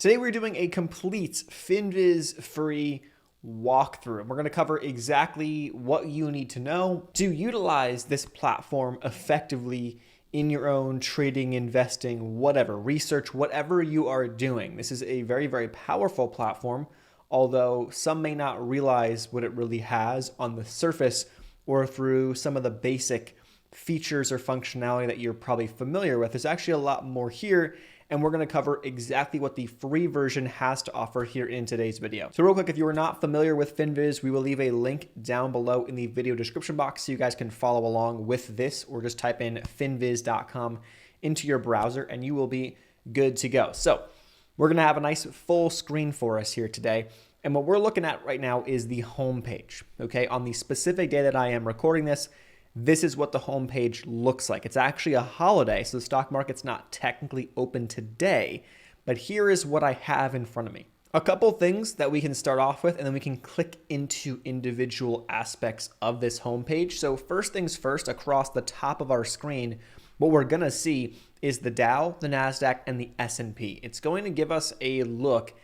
Today we're doing a complete Finviz free walkthrough. We're going to cover exactly what you need to know to utilize this platform effectively in your own trading, investing, whatever, research, whatever you are doing. This is a very, very powerful platform, although some may not realize what it really has on the surface or through some of the basic features or functionality that you're probably familiar with. There's actually a lot more here, and we're going to cover exactly what the free version has to offer here in today's video. So real quick, if you are not familiar with Finviz, we will leave a link down below in the video description box so you guys can follow along with this, or just type in finviz.com into your browser and you will be good to go. So we're going to have a nice full screen for us here today. And what we're looking at right now is the home page. Okay, on the specific day that I am recording this, this is what the homepage looks like. It's actually a holiday, so the stock market's not technically open today, but here is what I have in front of me. A couple things that we can start off with, and then we can click into individual aspects of this homepage. So first things first, across the top of our screen, what we're gonna see is the Dow, the NASDAQ, and the S&P. It's going to give us a look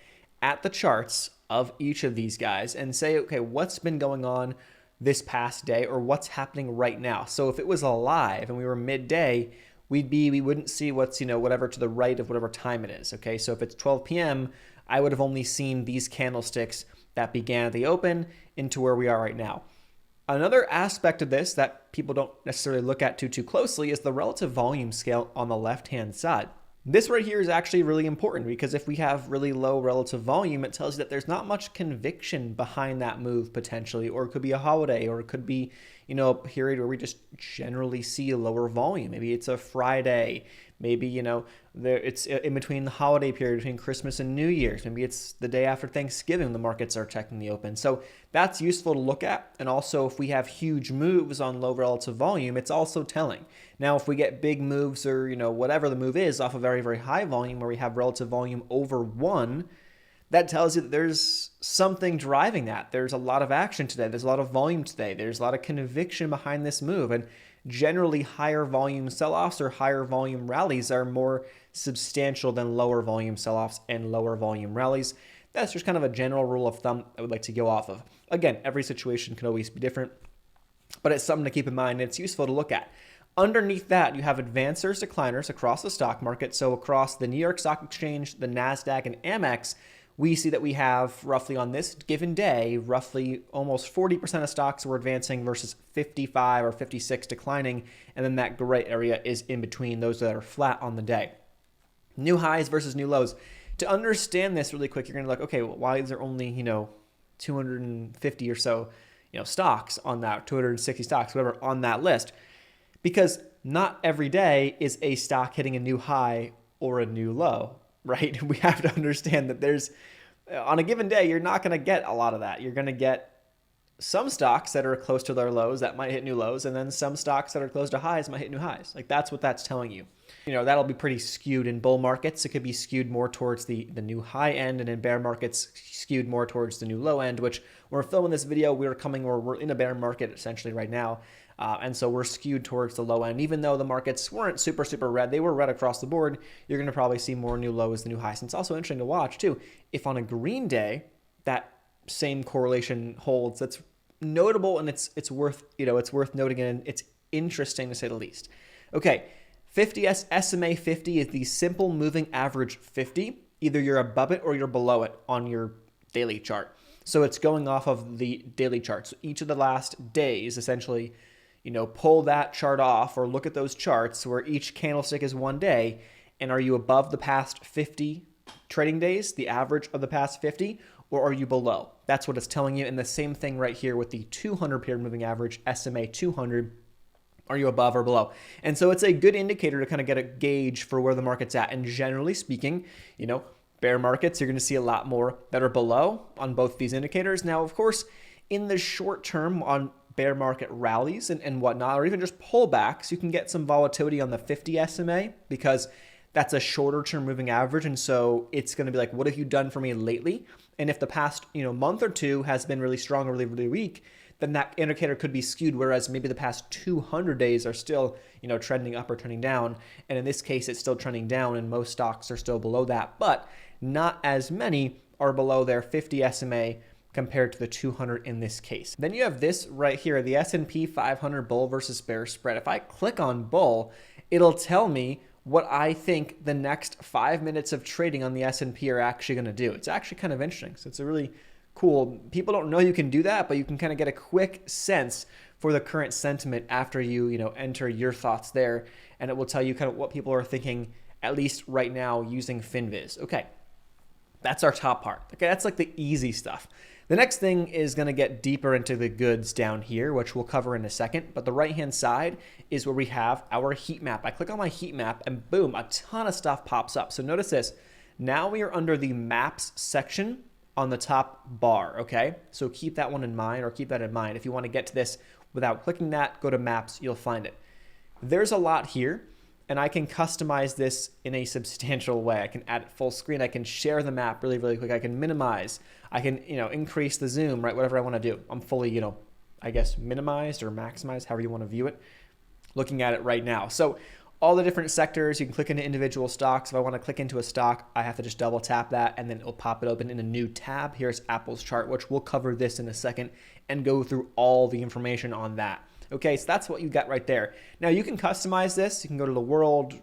at the charts of each of these guys and say, okay, what's been going on this past day, or what's happening right now. So if it was alive and we were midday, we wouldn't see what's, whatever to the right of whatever time it is. Okay, so if it's 12 p.m., I would have only seen these candlesticks that began at the open into where we are right now. Another aspect of this that people don't necessarily look at too closely is the relative volume scale on the left-hand side. This right here is actually really important, because if we have really low relative volume, it tells you that there's not much conviction behind that move potentially, or it could be a holiday, or it could be, a period where we just generally see a lower volume. Maybe it's a Friday, maybe, it's in between the holiday period between Christmas and New Year's. Maybe it's the day after Thanksgiving, the markets are technically open. So that's useful to look at. And also, if we have huge moves on low relative volume, it's also telling. Now, if we get big moves, or, whatever the move is off a very, very high volume where we have relative volume over 1, that tells you that there's something driving that. There's a lot of action today. There's a lot of volume today. There's a lot of conviction behind this move. And generally, higher volume sell-offs or higher volume rallies are more substantial than lower volume sell-offs and lower volume rallies. That's just kind of a general rule of thumb I would like to go off of. Again, every situation can always be different, but it's something to keep in mind, and it's useful to look at. Underneath that, you have advancers, decliners across the stock market. So across the New York Stock Exchange, the NASDAQ, and Amex, we see that we have roughly on this given day, roughly almost 40% of stocks were advancing versus 55 or 56 declining. And then that gray area is in between those that are flat on the day. New highs versus new lows. To understand this really quick, you're going to look, okay, well, why is there only, 250 or so, stocks on that, 260 stocks, whatever, on that list? Because not every day is a stock hitting a new high or a new low, right? We have to understand that there's, on a given day, you're not going to get a lot of that. You're going to get some stocks that are close to their lows that might hit new lows, and then some stocks that are close to highs might hit new highs. Like, that's what that's telling you. That'll be pretty skewed in bull markets. It could be skewed more towards the new high end, and in bear markets, skewed more towards the new low end, which when we're filming this video, we're in a bear market essentially right now. And so we're skewed towards the low end. Even though the markets weren't super red, they were red across the board, you're going to probably see more new lows than new highs. And it's also interesting to watch too, if on a green day, that same correlation holds. That's notable, and it's worth noting, and it's interesting to say the least. Okay, SMA 50 is the simple moving average 50. Either you're above it or you're below it on your daily chart. So it's going off of the daily chart. So each of the last days, essentially, pull that chart off, or look at those charts where each candlestick is one day, and are you above the past 50 trading days, the average of the past 50, or are you below? That's what it's telling you. And the same thing right here with the 200 period moving average, SMA 200, are you above or below? And so it's a good indicator to kind of get a gauge for where the market's at. And generally speaking, bear markets, you're going to see a lot more that are below on both these indicators. Now, of course, in the short term on bear market rallies and whatnot, or even just pullbacks, you can get some volatility on the 50 SMA, because that's a shorter term moving average. And so it's going to be like, what have you done for me lately? And if the past, month or two has been really strong or really, really weak, then that indicator could be skewed, whereas maybe the past 200 days are still, trending up or trending down. And in this case, it's still trending down, and most stocks are still below that. But not as many are below their 50 SMA compared to the 200 in this case. Then you have this right here, the S&P 500 bull versus bear spread. If I click on bull, it'll tell me what I think the next 5 minutes of trading on the S&P are actually going to do. It's actually kind of interesting. So it's a really cool, people don't know you can do that, but you can kind of get a quick sense for the current sentiment after you enter your thoughts there, and it will tell you kind of what people are thinking, at least right now, using Finviz. Okay, that's our top part. Okay, that's like the easy stuff. The next thing is going to get deeper into the goods down here, which we'll cover in a second. But the right-hand side is where we have our heat map. I click on my heat map and boom, a ton of stuff pops up. So notice this. Now we are under the maps section on the top bar, okay? So keep that one in mind, or keep that in mind. If you want to get to this without clicking that, go to maps, you'll find it. There's a lot here, and I can customize this in a substantial way. I can add it full screen. I can share the map really, really quick. I can minimize. I can, increase the zoom, right? Whatever I want to do. I'm fully, I guess minimized or maximized, however you want to view it, looking at it right now. So all the different sectors, you can click into individual stocks. If I want to click into a stock, I have to just double tap that and then it'll pop it open in a new tab. Here's Apple's chart, which we'll cover this in a second and go through all the information on that. Okay, so that's what you got right there. Now you can customize this. You can go to the world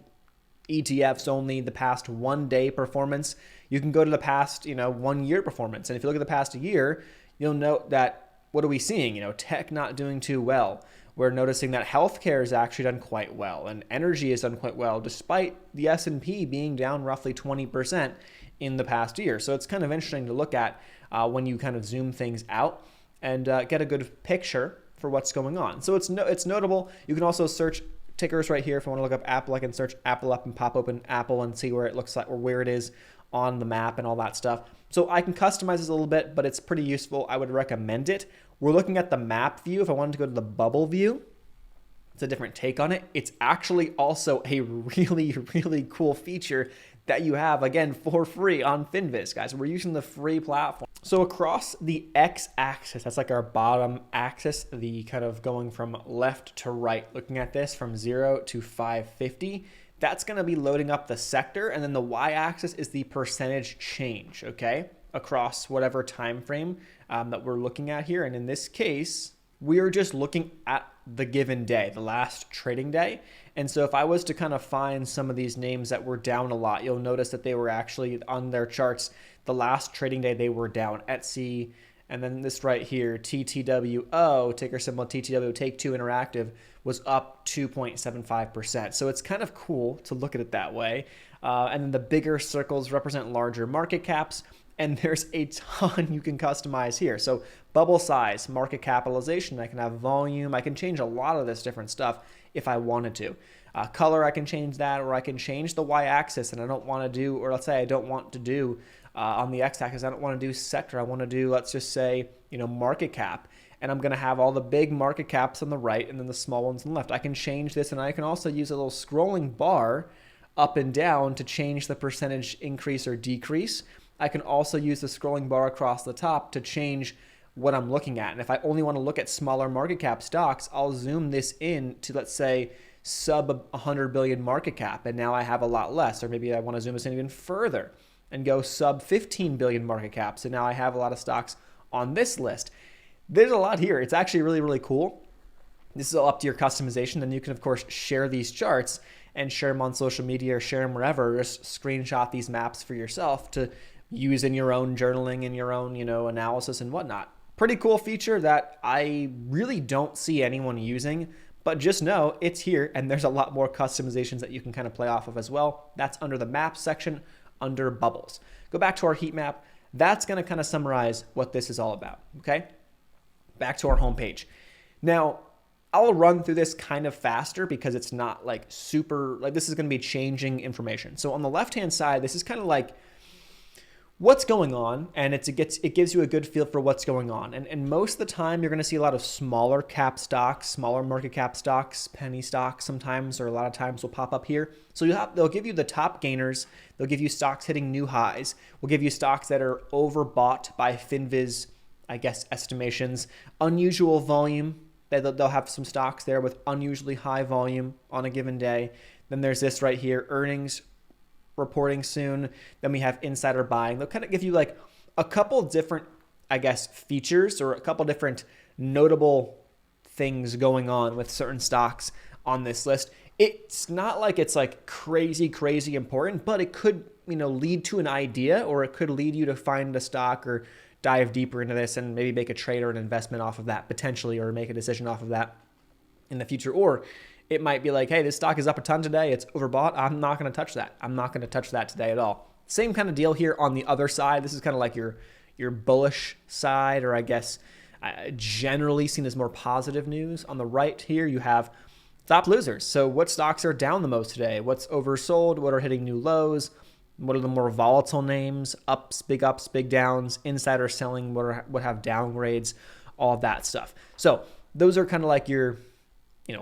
ETFs only, the past 1 day performance. You can go to the past, 1 year performance. And if you look at the past year, you'll note that what are we seeing? Tech not doing too well. We're noticing that healthcare has actually done quite well, and energy has done quite well, despite the S&P being down roughly 20% in the past year. So it's kind of interesting to look at when you kind of zoom things out and get a good picture for what's going on. So it's notable. You can also search tickers right here. If I want to look up Apple, I can search Apple up and pop open Apple and see where it looks like or where it is on the map and all that stuff. So I can customize this a little bit, but it's pretty useful. I would recommend it. We're looking at the map view. If I wanted to go to the bubble view, it's a different take on it. It's actually also a really, really cool feature that you have, again, for free on Finviz, guys. We're using the free platform. So across the x-axis, that's like our bottom axis, the kind of going from left to right, looking at this from 0 to 550, that's going to be loading up the sector, and then the y-axis is the percentage change, okay, across whatever time frame that we're looking at here. And in this case, we're just looking at the given day, the last trading day. And so if I was to kind of find some of these names that were down a lot, you'll notice that they were actually on their charts, the last trading day they were down. Etsy, and then this right here, TTWO, ticker symbol TTW, Take Two Interactive, was up 2.75%. So it's kind of cool to look at it that way. And then the bigger circles represent larger market caps. And there's a ton you can customize here. So bubble size, market capitalization, I can have volume. I can change a lot of this different stuff if I wanted to. Color, I can change that, or I can change the y-axis, and I don't want to do, or let's say I don't want to do on the x-axis, I don't want to do sector. I want to do, let's just say, market cap. And I'm going to have all the big market caps on the right and then the small ones on the left. I can change this, and I can also use a little scrolling bar up and down to change the percentage increase or decrease. I can also use the scrolling bar across the top to change what I'm looking at. And if I only want to look at smaller market cap stocks, I'll zoom this in to, let's say, sub 100 billion market cap. And now I have a lot less. Or maybe I want to zoom this in even further and go sub 15 billion market cap. So now I have a lot of stocks on this list. There's a lot here. It's actually really, really cool. This is all up to your customization. Then you can, of course, share these charts and share them on social media or share them wherever. Just screenshot these maps for yourself to use in your own journaling and your own, analysis and whatnot. Pretty cool feature that I really don't see anyone using, but just know it's here, and there's a lot more customizations that you can kind of play off of as well. That's under the map section under bubbles. Go back to our heat map. That's going to kind of summarize what this is all about, okay? Back to our homepage. Now, I'll run through this kind of faster because it's not like super, like this is going to be changing information. So on the left-hand side, this is kind of like what's going on, and it gives you a good feel for what's going on. And most of the time, you're going to see a lot of smaller cap stocks, smaller market cap stocks, penny stocks sometimes, or a lot of times will pop up here. So they'll give you the top gainers. They'll give you stocks hitting new highs. We'll give you stocks that are overbought by Finviz, I guess, estimations. Unusual volume. They'll have some stocks there with unusually high volume on a given day. Then there's this right here, earnings reporting soon. Then we have insider buying. They'll kind of give you like a couple different, I guess, features or a couple different notable things going on with certain stocks on this list. It's not like it's like crazy important, but it could, lead to an idea, or it could lead you to find a stock or dive deeper into this and maybe make a trade or an investment off of that potentially, or make a decision off of that in the future. Or it might be like, hey, this stock is up a ton today. It's overbought. I'm not going to touch that. I'm not going to touch that today at all. Same kind of deal here on the other side. This is kind of like your bullish side, or I guess generally seen as more positive news. On the right here, you have top losers. So what stocks are down the most today? What's oversold? What are hitting new lows? What are the more volatile names? Ups, big downs, insider selling, what have downgrades, all of that stuff. So those are kind of like your,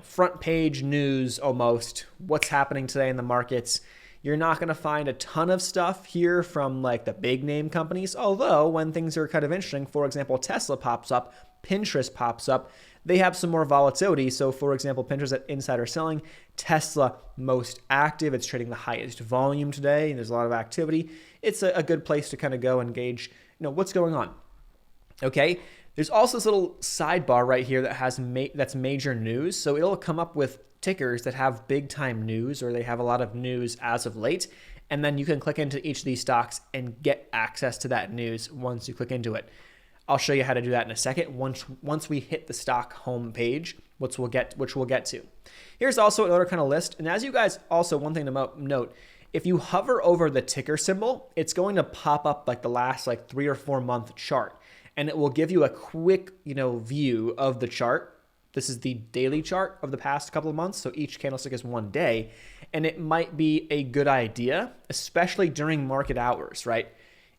front page news almost. What's happening today in the markets? You're not going to find a ton of stuff here from like the big name companies. Although when things are kind of interesting, for example, Tesla pops up, Pinterest pops up, they have some more volatility. So for example, Pinterest at insider selling, Tesla most active. It's trading the highest volume today, and there's a lot of activity. It's a good place to kind of go and gauge, what's going on. Okay. There's also this little sidebar right here that has that's major news. So it'll come up with tickers that have big time news, or they have a lot of news as of late. And then you can click into each of these stocks and get access to that news once you click into it. I'll show you how to do that in a second once we hit the stock homepage, which we'll get to. Here's also another kind of list. And as you guys also, one thing to note, if you hover over the ticker symbol, it's going to pop up like the last 3 or 4 month chart. And it will give you a quick, view of the chart. This is the daily chart of the past couple of months. So each candlestick is 1 day. And it might be a good idea, especially during market hours, right?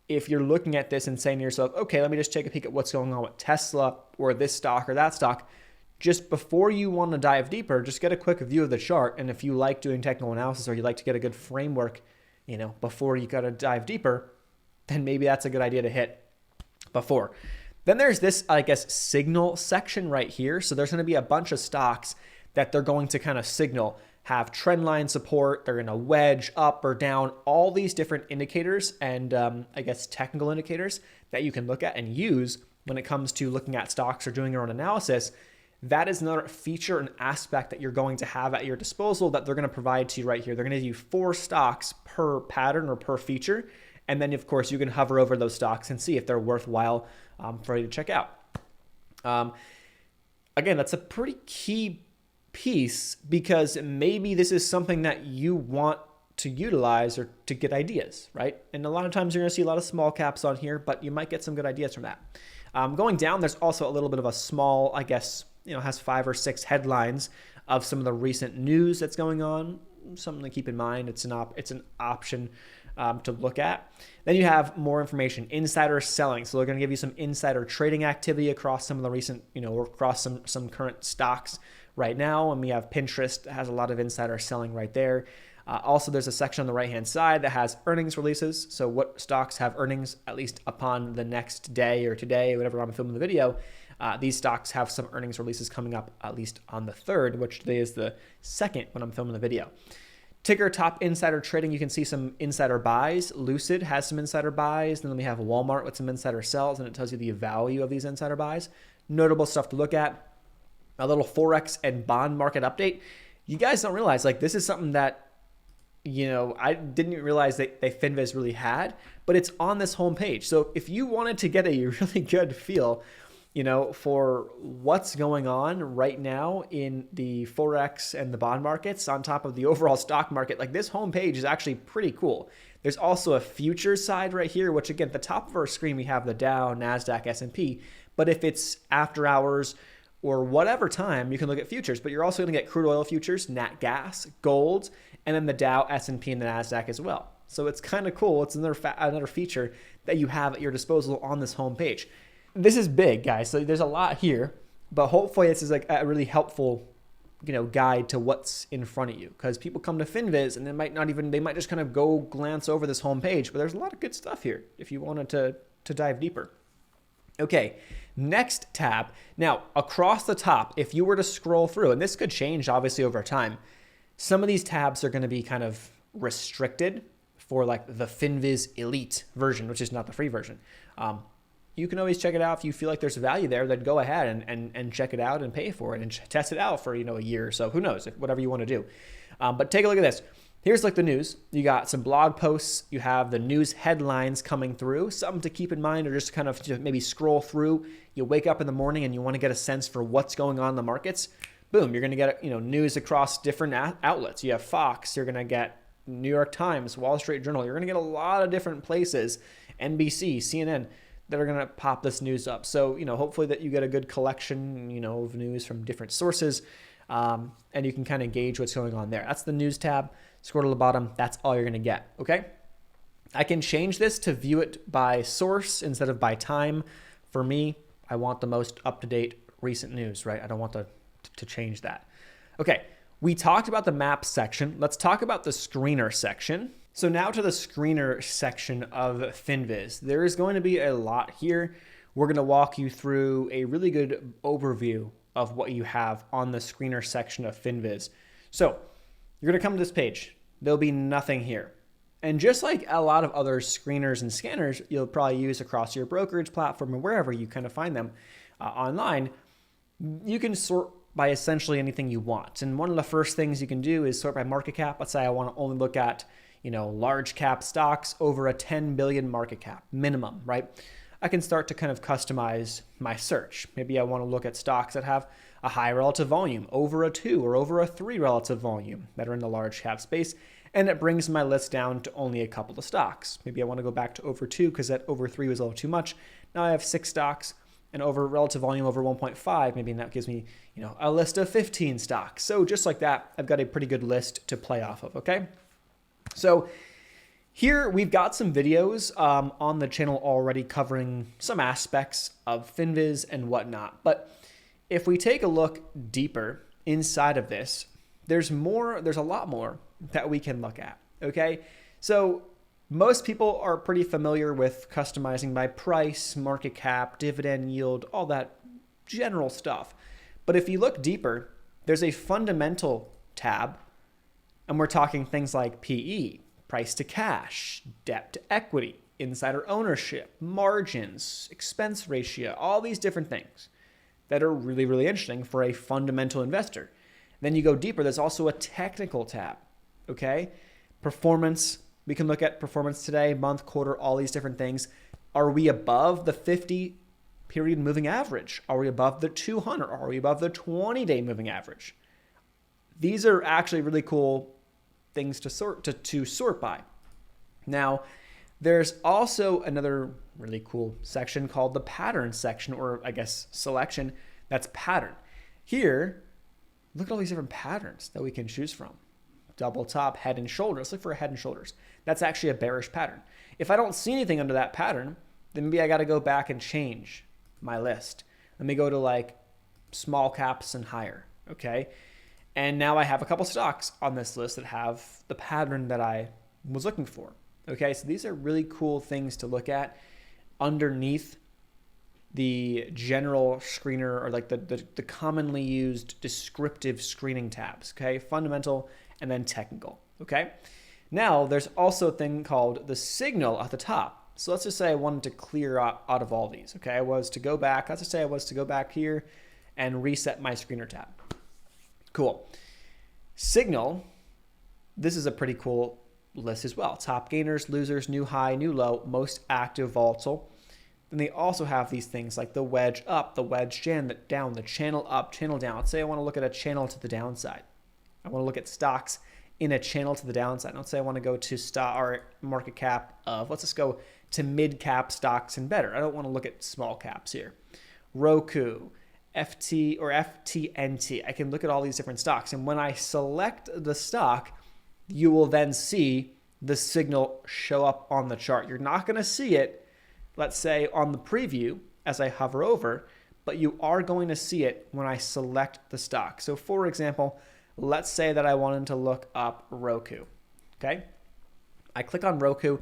If you're looking at this and saying to yourself, okay, let me just take a peek at what's going on with Tesla or this stock or that stock, just before you want to dive deeper, just get a quick view of the chart. And if you like doing technical analysis, or you like to get a good framework, before you got to dive deeper, then maybe that's a good idea to hit before. Then there's this, I guess, signal section right here. So there's going to be a bunch of stocks that they're going to kind of signal, have trend line support, they're going to wedge up or down, all these different indicators and I guess technical indicators that you can look at and use when it comes to looking at stocks or doing your own analysis. That is another feature and aspect that you're going to have at your disposal that they're going to provide to you right here. They're going to give you 4 stocks per pattern or per feature. And then, of course, you can hover over those stocks and see if they're worthwhile for you to check out. Again, that's a pretty key piece, because maybe this is something that you want to utilize or to get ideas, right? And a lot of times you're going to see a lot of small caps on here, but you might get some good ideas from that. Going down, there's also a little bit of a small, I guess, has 5 or 6 headlines of some of the recent news that's going on. Something to keep in mind. It's an option to look at. Then you have more information, insider selling. So they're going to give you some insider trading activity across some of the recent, or across some current stocks right now. And we have Pinterest that has a lot of insider selling right there. Also, there's a section on the right-hand side that has earnings releases. So what stocks have earnings, at least upon the next day or today, whatever I'm filming the video. These stocks have some earnings releases coming up at least on the 3rd, which today is the 2nd when I'm filming the video. Ticker top insider trading, you can see some insider buys. Lucid has some insider buys. And then we have Walmart with some insider sells, and it tells you the value of these insider buys. Notable stuff to look at. A little Forex and bond market update. You guys don't realize, this is something that, I didn't realize that Finviz really had, but it's on this homepage. So if you wanted to get a really good feel, for what's going on right now in the Forex and the bond markets on top of the overall stock market, this homepage is actually pretty cool. There's also a futures side right here, which again, at the top of our screen, we have the Dow, NASDAQ, S&P. But if it's after hours or whatever time, you can look at futures. But you're also going to get crude oil futures, nat gas, gold, and then the Dow, S&P, and the NASDAQ as well. So it's kind of cool. It's another feature that you have at your disposal on this homepage. This is big, guys. So there's a lot here, but hopefully this is a really helpful, guide to what's in front of you. Because people come to Finviz and they might just kind of go glance over this homepage, but there's a lot of good stuff here if you wanted to dive deeper. Okay, next tab. Now, across the top, if you were to scroll through, and this could change obviously over time, some of these tabs are going to be kind of restricted for like the Finviz Elite version, which is not the free version. You can always check it out. If you feel like there's value there, then go ahead and check it out and pay for it and test it out for, a year or so. Who knows, whatever you want to do. But take a look at this. Here's like the news. You got some blog posts. You have the news headlines coming through. Something to keep in mind, or just kind of just maybe scroll through. You wake up in the morning and you want to get a sense for what's going on in the markets. Boom, you're going to get news across different outlets. You have Fox. You're going to get New York Times, Wall Street Journal. You're going to get a lot of different places, NBC, CNN, that are going to pop this news up. So, hopefully that you get a good collection, of news from different sources, and you can kind of gauge what's going on there. That's the news tab. Scroll to the bottom. That's all you're going to get, okay? I can change this to view it by source instead of by time. For me, I want the most up-to-date recent news, right? I don't want to change that. Okay, we talked about the map section. Let's talk about the screener section. So now to the screener section of Finviz. There is going to be a lot here. We're going to walk you through a really good overview of what you have on the screener section of Finviz. So you're going to come to this page. There'll be nothing here. And just like a lot of other screeners and scanners you'll probably use across your brokerage platform or wherever you kind of find them online, you can sort by essentially anything you want. And one of the first things you can do is sort by market cap. Let's say I want to only look at large cap stocks over a 10 billion market cap minimum, right? I can start to kind of customize my search. Maybe I want to look at stocks that have a high relative volume, over a 2 or over a 3 relative volume that are in the large cap space. And it brings my list down to only a couple of stocks. Maybe I want to go back to over 2 because that over 3 was a little too much. Now I have 6 stocks and over relative volume over 1.5. Maybe that gives me, a list of 15 stocks. So just like that, I've got a pretty good list to play off of, okay? So here we've got some videos on the channel already covering some aspects of Finviz and whatnot. But if we take a look deeper inside of this, there's a lot more that we can look at, okay? So most people are pretty familiar with customizing by price, market cap, dividend yield, all that general stuff. But if you look deeper, there's a fundamental tab, and we're talking things like PE, price to cash, debt to equity, insider ownership, margins, expense ratio, all these different things that are really, really interesting for a fundamental investor. Then you go deeper, there's also a technical tab, okay? Performance, we can look at performance today, month, quarter, all these different things. Are we above the 50 period moving average? Are we above the 200? Are we above the 20-day moving average? These are actually really cool things to sort by. Now, there's also another really cool section called the pattern section, or I guess selection, that's pattern. Here, look at all these different patterns that we can choose from. Double top, head and shoulders. Look for a head and shoulders. That's actually a bearish pattern. If I don't see anything under that pattern, then maybe I got to go back and change my list. Let me go to like small caps and higher, okay? And now I have a couple stocks on this list that have the pattern that I was looking for, okay? So these are really cool things to look at underneath the general screener, or like the commonly used descriptive screening tabs, okay? Fundamental and then technical, okay? Now, there's also a thing called the signal at the top. So let's just say I wanted to clear out of all these, okay? Let's just say I was to go back here and reset my screener tab. Cool. Signal, this is a pretty cool list as well. Top gainers, losers, new high, new low, most active, volatile. Then they also have these things like the wedge up, the wedge down, the channel up, channel down. Let's say I want to look at a channel to the downside. I want to look at stocks in a channel to the downside. Let's say I want to go to stock or market cap of, let's just go to mid cap stocks and better. I don't want to look at small caps here. Roku, FT or FTNT. I can look at all these different stocks. And when I select the stock, you will then see the signal show up on the chart. You're not going to see it, let's say, on the preview as I hover over, but you are going to see it when I select the stock. So for example, let's say that I wanted to look up Roku, okay? I click on Roku.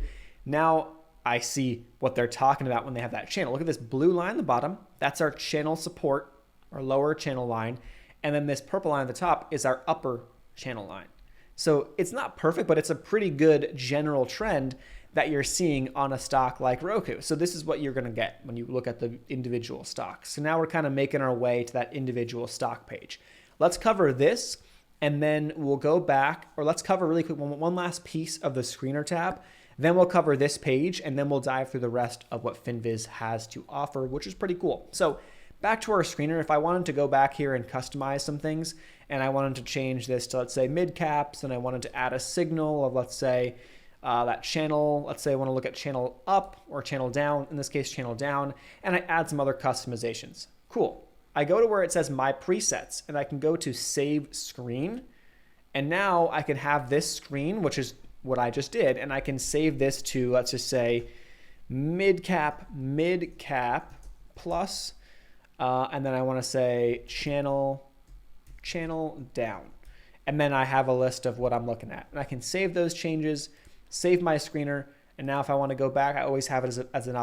Now I see what they're talking about when they have that channel. Look at this blue line at the bottom. That's our channel support, our lower channel line. And then this purple line at the top is our upper channel line. So it's not perfect, but it's a pretty good general trend that you're seeing on a stock like Roku. So this is what you're going to get when you look at the individual stocks. So now we're kind of making our way to that individual stock page. Let's cover this, and then we'll go back, or let's cover really quick one last piece of the screener tab. Then we'll cover this page, and then we'll dive through the rest of what FinViz has to offer, which is pretty cool. So back to our screener, if I wanted to go back here and customize some things, and I wanted to change this to, let's say, mid caps, and I wanted to add a signal of, let's say, that channel, let's say I want to look at channel up or channel down, in this case, channel down, and I add some other customizations. Cool. I go to where it says my presets, and I can go to save screen, and now I can have this screen, which is what I just did, and I can save this to, let's just say, mid cap plus, and then I want to say channel down. And then I have a list of what I'm looking at. And I can save those changes, save my screener, and now if I want to go back, I always have it as an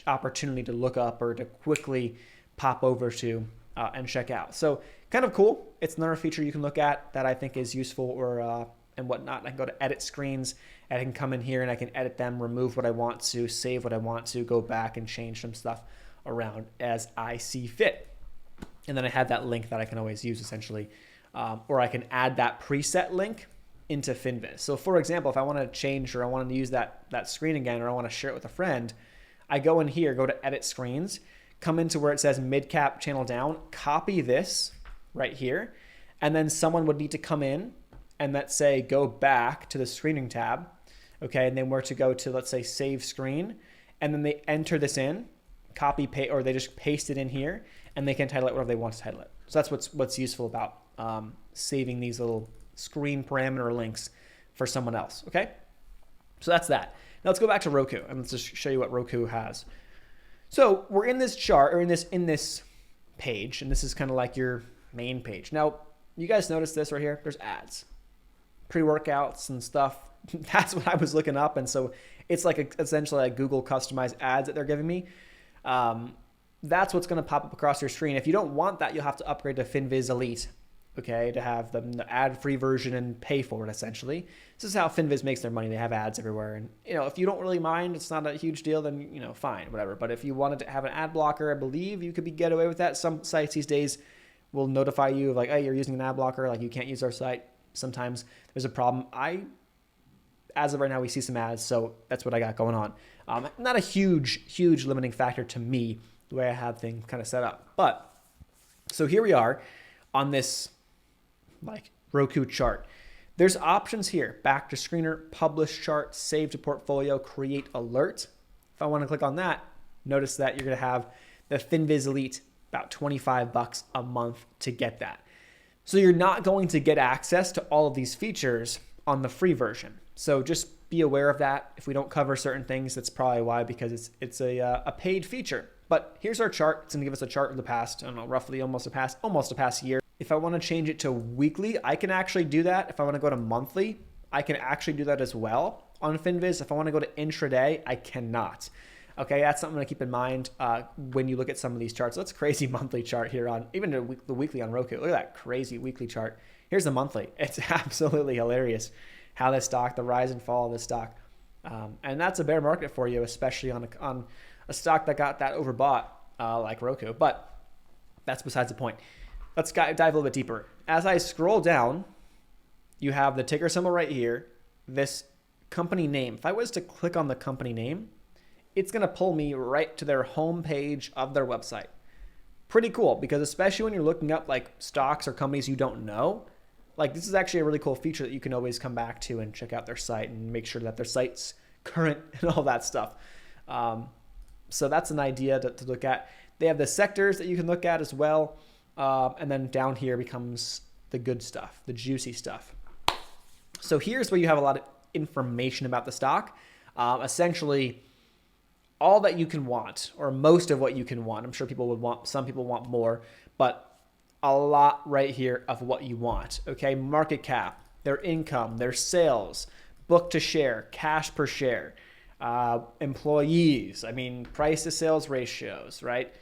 opportunity to look up or to quickly pop over to and check out. So kind of cool. It's another feature you can look at that I think is useful or and whatnot. I can go to edit screens, and I can come in here and I can edit them, remove what I want to, save what I want to, go back and change some stuff around as I see fit. And then I have that link that I can always use essentially, or I can add that preset link into FinViz. So for example, if I want to change or I want to use that screen again, or I want to share it with a friend, I go in here, go to edit screens, come into where it says mid cap channel down, copy this right here, and then someone would need to come in and let's say go back to the screening tab, okay, and then where to go to, let's say, save screen, and then they enter this in, copy paste, or they just paste it in here, and they can title it whatever they want to title it. So that's what's useful about saving these little screen parameter links for someone else, okay? So that's that. Now let's go back to Roku, and let's just show you what Roku has. So we're in this chart, or in this page, and this is kind of like your main page. Now, you guys notice this right here? There's ads, pre-workouts and stuff. That's what I was looking up, and so it's like essentially like Google customized ads that they're giving me. That's what's going to pop up across your screen. If you don't want that, you'll have to upgrade to FinViz Elite, okay, to have the ad-free version and pay for it, essentially. This is how FinViz makes their money. They have ads everywhere. And, if you don't really mind, it's not a huge deal, then, fine, whatever. But if you wanted to have an ad blocker, I believe you could get away with that. Some sites these days will notify you of like, hey, you're using an ad blocker, like you can't use our site. Sometimes there's a problem. As of right now, we see some ads, so that's what I got going on. Not a huge limiting factor to me, the way I have things kind of set up. But, so here we are on this like Roku chart. There's options here: back to screener, publish chart, save to portfolio, create alert. If I want to click on that, notice that you're going to have the FinViz Elite, about $25 a month to get that. So you're not going to get access to all of these features on the free version. So just be aware of that. If we don't cover certain things, that's probably why, because it's a paid feature. But here's our chart. It's going to give us a chart of the past, I don't know, roughly almost a past year. If I want to change it to weekly, I can actually do that. If I want to go to monthly, I can actually do that as well on FinViz. If I want to go to intraday, I cannot. Okay, that's something to keep in mind when you look at some of these charts. That's a crazy monthly chart here on, even the weekly on Roku. Look at that crazy weekly chart. Here's the monthly. It's absolutely hilarious how this stock, the rise and fall of this stock. And that's a bear market for you, especially on a stock that got that overbought like Roku. But that's besides the point. Let's dive a little bit deeper. As I scroll down, you have the ticker symbol right here, this company name. If I was to click on the company name, it's going to pull me right to their homepage of their website. Pretty cool, because especially when you're looking up like stocks or companies you don't know, like this is actually a really cool feature that you can always come back to and check out their site and make sure that their site's current and all that stuff. So that's an idea to look at. They have the sectors that you can look at as well. And then down here becomes the good stuff, the juicy stuff. So here's where you have a lot of information about the stock. Essentially, all that you can want, or most of what you can want. I'm sure some people want more, but a lot right here of what you want. Okay, market cap, their income, their sales, book to share, cash per share, employees, price to sales ratios, right?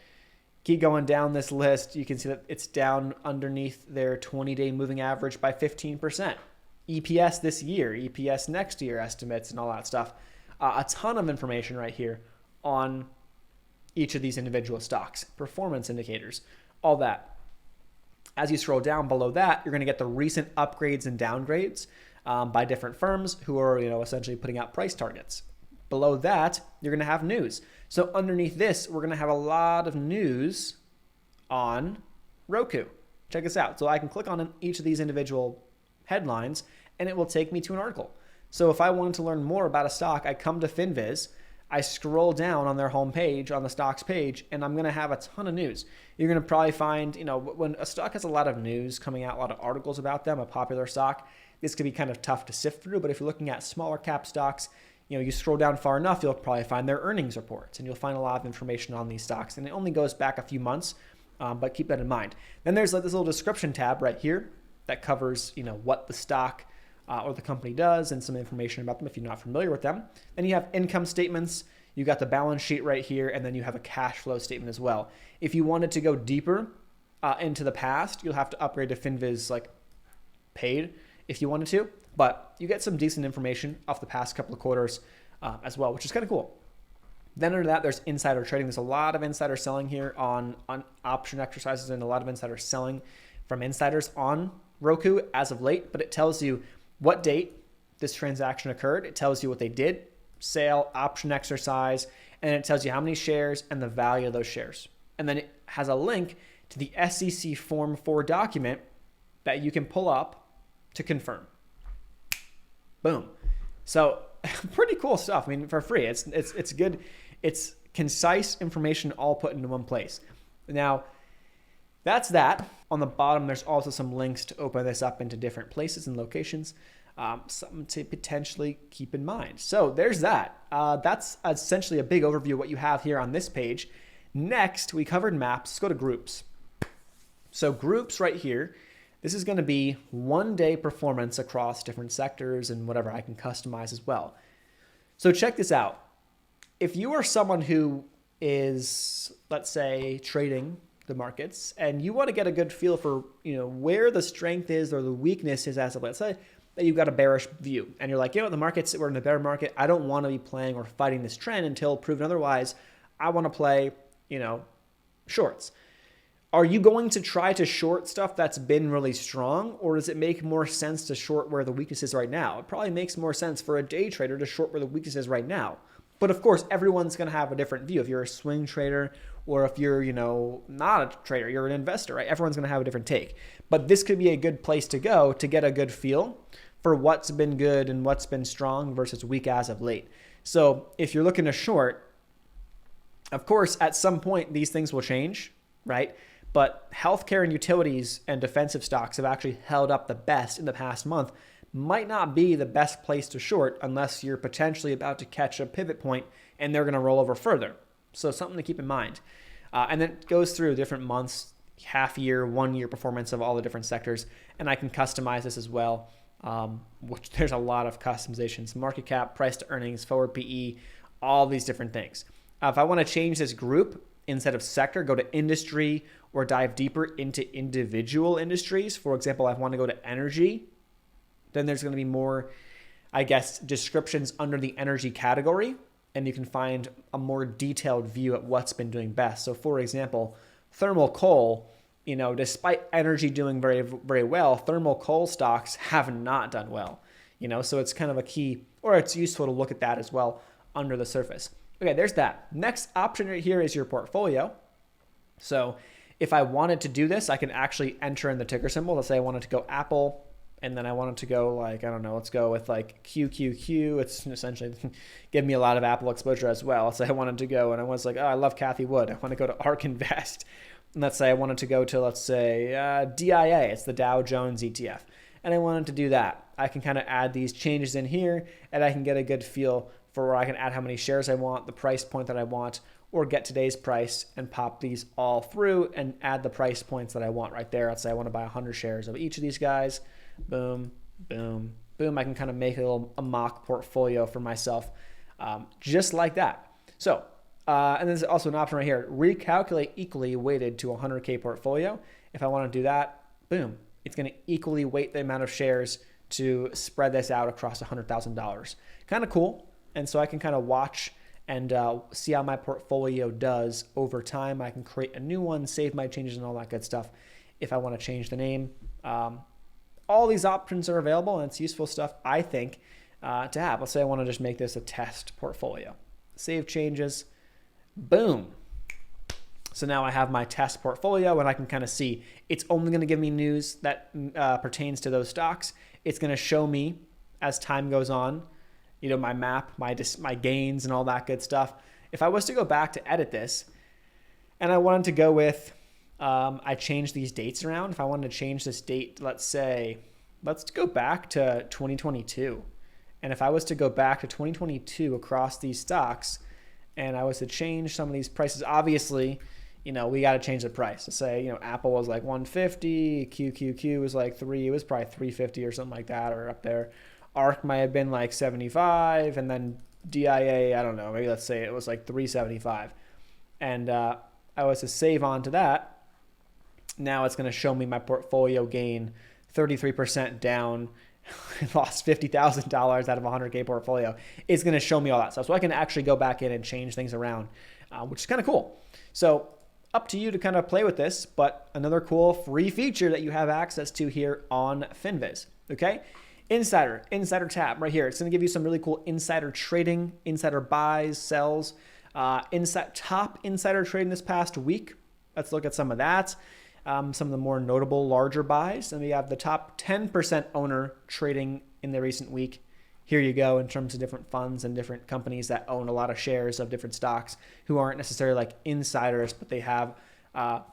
Keep going down this list, you can see that it's down underneath their 20-day moving average by 15%. EPS this year, EPS next year estimates and all that stuff. A ton of information right here on each of these individual stocks, performance indicators, all that. As you scroll down below that, you're going to get the recent upgrades and downgrades by different firms who are, essentially putting out price targets. Below that, you're going to have news. So underneath this, we're going to have a lot of news on Roku. Check this out. So I can click on each of these individual headlines and it will take me to an article. So if I wanted to learn more about a stock, I come to Finviz, I scroll down on their homepage, on the stocks page, and I'm going to have a ton of news. You're going to probably find, when a stock has a lot of news coming out, a lot of articles about them, a popular stock, this could be kind of tough to sift through. But if you're looking at smaller cap stocks, you scroll down far enough, you'll probably find their earnings reports, and you'll find a lot of information on these stocks. And it only goes back a few months, but keep that in mind. Then there's this little description tab right here that covers, what the stock or the company does and some information about them if you're not familiar with them. Then you have income statements, you got the balance sheet right here, and then you have a cash flow statement as well. If you wanted to go deeper into the past, you'll have to upgrade to Finviz paid if you wanted to, but you get some decent information off the past couple of quarters as well, which is kind of cool. Then under that, there's insider trading. There's a lot of insider selling here on option exercises and a lot of insider selling from insiders on Roku as of late, but it tells you what date this transaction occurred. It tells you what they did, sale, option exercise, and it tells you how many shares and the value of those shares. And then it has a link to the SEC Form 4 document that you can pull up to confirm. Boom. So pretty cool stuff. I mean, for free. It's good. It's concise information all put into one place. Now, that's that. On the bottom, there's also some links to open this up into different places and locations. Something to potentially keep in mind. So there's that. That's essentially a big overview of what you have here on this page. Next, we covered maps. Let's go to groups. So groups right here, this is going to be 1 day performance across different sectors and whatever I can customize as well. So check this out. If you are someone who is, let's say, trading the markets and you want to get a good feel for, where the strength is or the weakness is, as of, let's say, that you've got a bearish view and you're like, the markets, we're in a bear market. I don't want to be playing or fighting this trend until proven otherwise. I want to play, shorts. Are you going to try to short stuff that's been really strong, or does it make more sense to short where the weakness is right now? It probably makes more sense for a day trader to short where the weakness is right now. But of course, everyone's going to have a different view. If you're a swing trader or if you're, not a trader, you're an investor, right? Everyone's going to have a different take. But this could be a good place to go to get a good feel for what's been good and what's been strong versus weak as of late. So if you're looking to short, of course, at some point, these things will change, right? But healthcare and utilities and defensive stocks have actually held up the best in the past month. Might not be the best place to short unless you're potentially about to catch a pivot point and they're going to roll over further. So something to keep in mind. And then it goes through different months, half year, 1 year performance of all the different sectors. And I can customize this as well, which there's a lot of customizations. Market cap, price to earnings, forward PE, all these different things. If I want to change this group, instead of sector, go to industry or dive deeper into individual industries. For example, I want to go to energy. Then there's going to be more, descriptions under the energy category, and you can find a more detailed view at what's been doing best. So for example, thermal coal, despite energy doing very, very well, thermal coal stocks have not done well, so it's kind of a key, or it's useful to look at that as well under the surface. Okay, there's that. Next option right here is your portfolio. So if I wanted to do this, I can actually enter in the ticker symbol. Let's say I wanted to go Apple, and then I wanted to go let's go with QQQ. It's essentially give me a lot of Apple exposure as well. Let's say I wanted to go, and I was like, I love Kathy Wood. I want to go to ARK Invest. And let's say I wanted to go to, DIA. It's the Dow Jones ETF. And I wanted to do that. I can kind of add these changes in here, and I can get a good feel for where I can add how many shares I want, the price point that I want, or get today's price and pop these all through and add the price points that I want right there. Let's say I want to buy 100 shares of each of these guys. Boom, boom, boom. I can kind of make a mock portfolio for myself just like that. So, and there's also an option right here, recalculate equally weighted to 100K portfolio. If I want to do that, boom, it's going to equally weight the amount of shares to spread this out across $100,000. Kind of cool. And so I can kind of watch and see how my portfolio does over time. I can create a new one, save my changes and all that good stuff if I want to change the name. All these options are available, and it's useful stuff, I think, to have. Let's say I want to just make this a test portfolio. Save changes. Boom. So now I have my test portfolio, and I can kind of see it's only going to give me news that pertains to those stocks. It's going to show me as time goes on, you know, my map, my gains and all that good stuff. If I was to go back to edit this and I wanted to go with, I changed these dates around. If I wanted to change this date, let's go back to 2022. And if I was to go back to 2022 across these stocks and I was to change some of these prices, obviously, you know, we got to change the price. To say, you know, Apple was like 150, QQQ was like 3, it was probably 350 or something like that, or up there. ARC might have been like 75, and then DIA, I don't know, maybe let's say it was like 375. And I was to save on to that. Now it's going to show me my portfolio gain 33% down. Lost $50,000 out of a 100K portfolio. It's going to show me all that stuff. So I can actually go back in and change things around, which is kind of cool. So up to you to kind of play with this, but another cool free feature that you have access to here on Finviz. Okay. Insider tab right here. It's going to give you some really cool insider trading, insider buys, sells, top insider trading this past week. Let's look at some of that. Some of the more notable larger buys. And we have the top 10% owner trading in the recent week. Here you go in terms of different funds and different companies that own a lot of shares of different stocks who aren't necessarily like insiders, but they have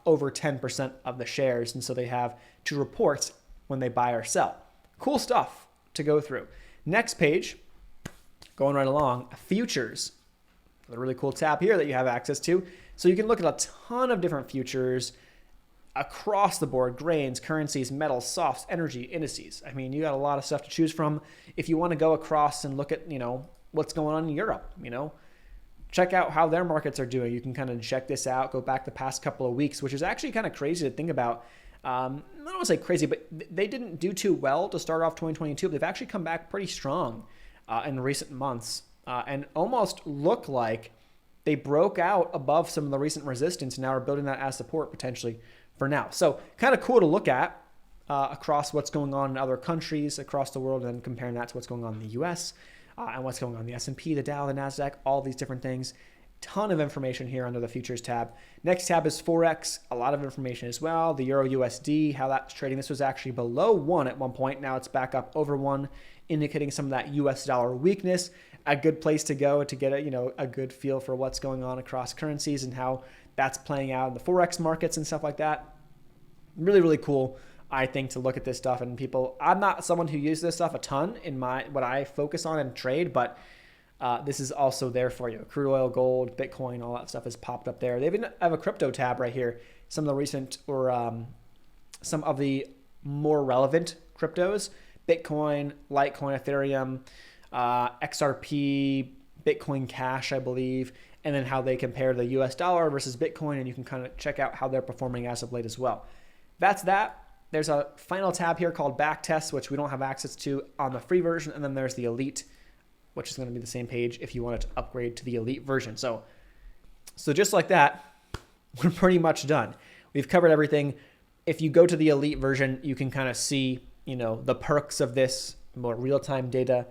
over 10% of the shares. And so they have to report when they buy or sell. Cool stuff to go through. Next page, going right along, futures. A really cool tab here that you have access to. So you can look at a ton of different futures across the board: grains, currencies, metals, softs, energy, indices. I mean, you got a lot of stuff to choose from. If you want to go across and look at, you know, what's going on in Europe, you know, check out how their markets are doing. You can kind of check this out, go back the past couple of weeks, which is actually kind of crazy to think about. I don't want to say crazy, but they didn't do too well to start off 2022. But they've actually come back pretty strong in recent months and almost look like they broke out above some of the recent resistance and now are building that as support potentially for now. So kind of cool to look at across what's going on in other countries across the world, and comparing that to what's going on in the US and what's going on in the S&P, the Dow, the NASDAQ, all these different things. Ton of information here under the futures tab. Next tab is Forex. A lot of information as well. The Euro USD, how that's trading. This was actually below 1 at one point. Now it's back up over 1, indicating some of that US dollar weakness. A good place to go to get a good feel for what's going on across currencies and how that's playing out in the Forex markets and stuff like that. Really, really cool, I think, to look at this stuff. And people, I'm not someone who uses this stuff a ton in what I focus on and trade, but this is also there for you. Crude oil, gold, Bitcoin, all that stuff is popped up there. They even have a crypto tab right here. Some of the recent or some of the more relevant cryptos: Bitcoin, Litecoin, Ethereum, XRP, Bitcoin Cash, I believe, and then how they compare the US dollar versus Bitcoin. And you can kind of check out how they're performing as of late as well. That's that. There's a final tab here called Backtest, which we don't have access to on the free version. And then there's the Elite, which is going to be the same page if you wanted to upgrade to the Elite version. So just like that, we're pretty much done. We've covered everything. If you go to the Elite version, you can kind of see, you know, the perks of this: more real-time data,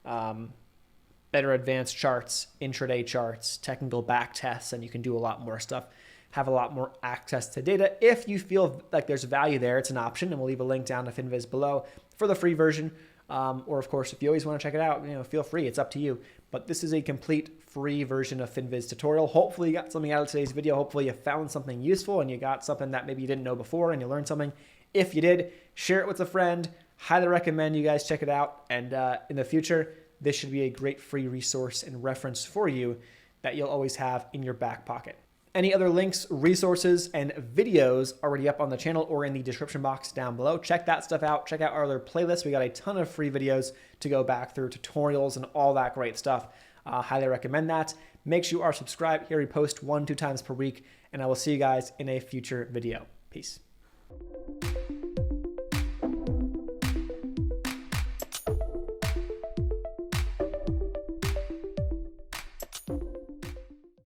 better advanced charts, intraday charts, technical back tests, and you can do a lot more stuff, have a lot more access to data. If you feel like there's value there, it's an option, and we'll leave a link down to Finviz below for the free version. Or of course, if you always want to check it out, feel free. It's up to you. But this is a complete free version of Finviz tutorial. Hopefully you got something out of today's video. Hopefully you found something useful and you got something that maybe you didn't know before and you learned something. If you did, share it with a friend. Highly recommend you guys check it out. And in the future, this should be a great free resource and reference for you that you'll always have in your back pocket. Any other links, resources, and videos already up on the channel or in the description box down below. Check that stuff out. Check out our other playlists. We got a ton of free videos to go back through, tutorials and all that great stuff. Highly recommend that. Make sure you are subscribed. Here we post 1-2 times per week, and I will see you guys in a future video. Peace.